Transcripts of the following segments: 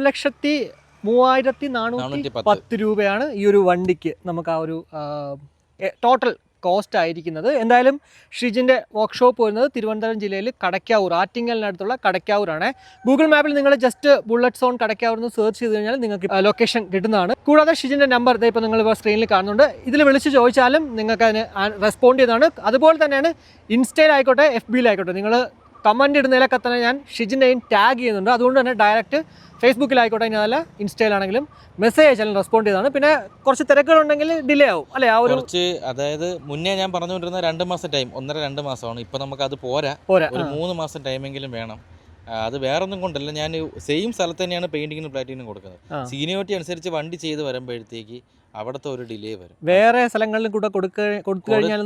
1,3410 രൂപയാണ് ഈ ഒരു വണ്ടിക്ക് നമുക്ക് ആ ഒരു ടോട്ടൽ കോസ്റ്റ് ആയിരിക്കുന്നത്. എന്തായാലും ഷിജിൻ്റെ വർക്ക്ഷോപ്പ് വരുന്നത് തിരുവനന്തപുരം ജില്ലയിൽ കടയ്ക്കാവൂർ, ആറ്റിങ്ങലിനടുത്തുള്ള കടയ്ക്കാവൂരാണ്. ഗൂഗിൾ മാപ്പിൽ നിങ്ങൾ ജസ്റ്റ് ബുള്ളറ്റ് സോൺ കടയ്ക്കാവൂർ എന്ന് സെർച്ച് ചെയ്ത് കഴിഞ്ഞാൽ നിങ്ങൾക്ക് ലൊക്കേഷൻ കിട്ടുന്നതാണ്. കൂടാതെ ഷിജിൻ്റെ നമ്പർ ഇപ്പോൾ നിങ്ങൾ സ്ക്രീനിൽ കാണുന്നുണ്ട്. ഇതിൽ വിളിച്ച് ചോദിച്ചാലും നിങ്ങൾക്ക് അതിന് റെസ്പോണ്ട് ചെയ്യുന്നതാണ്. അതുപോലെ തന്നെയാണ് ഇൻസ്റ്റയിലായിക്കോട്ടെ FBയിലായിക്കോട്ടെ നിങ്ങൾ കമൻറ്റ് ഇടുന്നതിലൊക്കെ തന്നെ ഞാൻ ഷിജിൻ്റെയും ടാഗ് ചെയ്യുന്നുണ്ട്. അതുകൊണ്ട് തന്നെ ഡയറക്റ്റ് ഫേസ്ബുക്കിലായിക്കോട്ടെ, ഇനി അതല്ല ഇൻസ്റ്റയിലാണെങ്കിലും മെസ്സേജ് അയച്ചാലും റെസ്പോണ്ട് ചെയ്താണ്. പിന്നെ കുറച്ച് തിരക്കുകളുണ്ടെങ്കിൽ ഡിലേ ആവും അല്ലേ? ആ ഒരു കുറച്ച്, അതായത് മുന്നേ ഞാൻ പറഞ്ഞുകൊണ്ടിരുന്ന 2 മാസം ടൈം, 1.5-2 മാസമാണ്. ഇപ്പോൾ നമുക്കത് പോരാ, ഒരു 3 മാസം ടൈമെങ്കിലും വേണം. അത് വേറൊന്നും കൊണ്ടല്ല, ഞാൻ സെയിം സ്ഥലത്ത് തന്നെയാണ് പെയിന്റിങ്ങിനും പ്ലാറ്റിനും കൊടുക്കുന്നത്. സീനിയോറിറ്റി അനുസരിച്ച് വണ്ടി ചെയ്ത് വരുമ്പോഴത്തേക്ക് അവിടുത്തെ ഒരു ഡിലേ വരും. വേറെ സ്ഥലങ്ങളിലും കൂടെ കൊടുത്തു കഴിഞ്ഞാൽ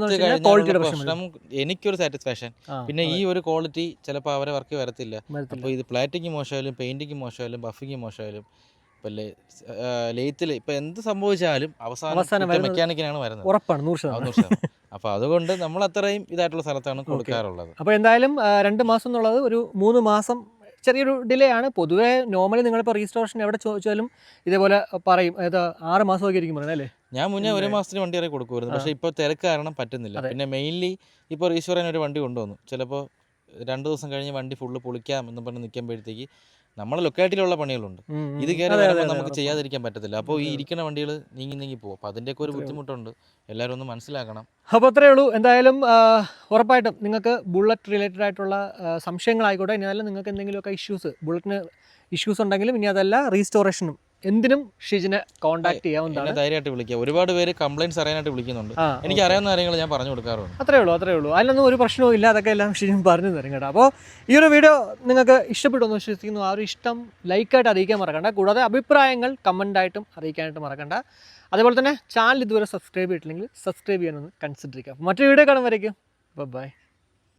പ്രശ്നം എനിക്കൊരു സാറ്റിസ്ഫാക്ഷൻ. പിന്നെ ഈ ഒരു ക്വാളിറ്റി ചിലപ്പോൾ അവരെ വർക്ക് വരത്തില്ല. അപ്പോൾ ഇത് പ്ലാറ്റിങ് മോശമായാലും പെയിന്റിങ് മോശമായാലും ബഫിങ് മോശമായാലും ലെയ്ത്തിൽ ഇപ്പൊ എന്ത് സംഭവിച്ചാലും അവസാനം മെക്കാനിക്കിനാണ് വരുന്നത്, ഉറപ്പാണ് 100%. അപ്പൊ അതുകൊണ്ട് നമ്മൾ അത്രയും ഇതായിട്ടുള്ള സ്ഥലത്താണ് കൊടുക്കാറുള്ളത്. അപ്പൊ എന്തായാലും 2 മാസം എന്നുള്ളത് ഒരു 3 മാസം ചെറിയൊരു ഡിലേ ആണ്. പൊതുവേ നോർമലി നിങ്ങളിപ്പോൾ രജിസ്ട്രേഷൻ എവിടെ ചോദിച്ചാലും ഇതേപോലെ പറയും, 6 മാസമൊക്കെ ആയിരിക്കും പറയുന്നത് അല്ലേ? ഞാൻ മുന്നേ 1 മാസത്തിന് വണ്ടി ഇറക്കി കൊടുക്കുമായിരുന്നു. പക്ഷേ ഇപ്പോൾ തിരക്ക് കാരണം പറ്റുന്നില്ല. പിന്നെ മെയിൻലി ഇപ്പോൾ രജിസ്റ്റർ ഒരു വണ്ടി കൊണ്ടുവന്നു, ചിലപ്പോൾ 2 ദിവസം കഴിഞ്ഞ് വണ്ടി ഫുള്ള് പൊളിക്കാം എന്ന് പറഞ്ഞ് നിൽക്കുമ്പോഴത്തേക്ക് നമ്മുടെ ലൊക്കാലിറ്റിയിലുള്ള പണികളുണ്ട്, ഇത് കയറി വരുമ്പോൾ നമുക്ക് ചെയ്യാതിരിക്കാൻ പറ്റത്തില്ല. അപ്പോൾ ഈ ഇരിക്കുന്ന വണ്ടികൾ നീങ്ങി പോകും. അപ്പോൾ അതിൻ്റെയൊക്കെ ഒരു ബുദ്ധിമുട്ടുണ്ട്, എല്ലാവരും ഒന്ന് മനസ്സിലാക്കണം. അപ്പോൾ അത്രയേ ഉള്ളൂ. എന്തായാലും ഉറപ്പായിട്ടും നിങ്ങൾക്ക് ബുള്ളറ്റ് റിലേറ്റഡ് ആയിട്ടുള്ള സംശയങ്ങളായിക്കോട്ടെ, ഇനി അതല്ല നിങ്ങൾക്ക് എന്തെങ്കിലുമൊക്കെ ബുള്ളറ്റിന് ഇഷ്യൂസ് ഉണ്ടെങ്കിലും, ഇനി അതല്ല റീസ്റ്റോറേഷനും എന്തിനും ഷിജിനെ കോൺടാക്ട് ചെയ്യാവുന്നതാണ്. ധൈര്യമായിട്ട് വിളിക്കുക. ഒരുപാട് പേര് കംപ്ലയിൻറ്റ്സ് അറിയാനായിട്ട് വിളിക്കുന്നുണ്ട്. എനിക്ക് അറിയാവുന്ന കാര്യങ്ങൾ ഞാൻ പറഞ്ഞു കൊടുക്കാറുണ്ട്. അത്രേ ഉള്ളൂ. അതിനൊന്നും ഒരു പ്രശ്നവും ഇല്ല. അതൊക്കെ എല്ലാം ഷിജിൻ പറഞ്ഞു തരും കേട്ടോ. അപ്പോൾ ഈ ഒരു വീഡിയോ നിങ്ങൾക്ക് ഇഷ്ടപ്പെട്ടു എന്ന് വിശ്വസിക്കുന്നു. ആ ഒരു ഇഷ്ടം ലൈക്കായിട്ട് അറിയിക്കാൻ മറക്കണ്ട. കൂടാതെ അഭിപ്രായങ്ങൾ കമൻ്റായിട്ടും അറിയിക്കാനായിട്ട് മറക്കണ്ട. അതേപോലെ തന്നെ ചാനൽ ഇതുവരെ സബ്സ്ക്രൈബ് ചെയ്തിട്ടില്ലെങ്കിൽ സബ്സ്ക്രൈബ് ചെയ്യാനൊന്ന് കൺസിഡർ ചെയ്യുക. മറ്റൊരു വീഡിയോ കാണുമ്പോഴേക്കും ബൈ.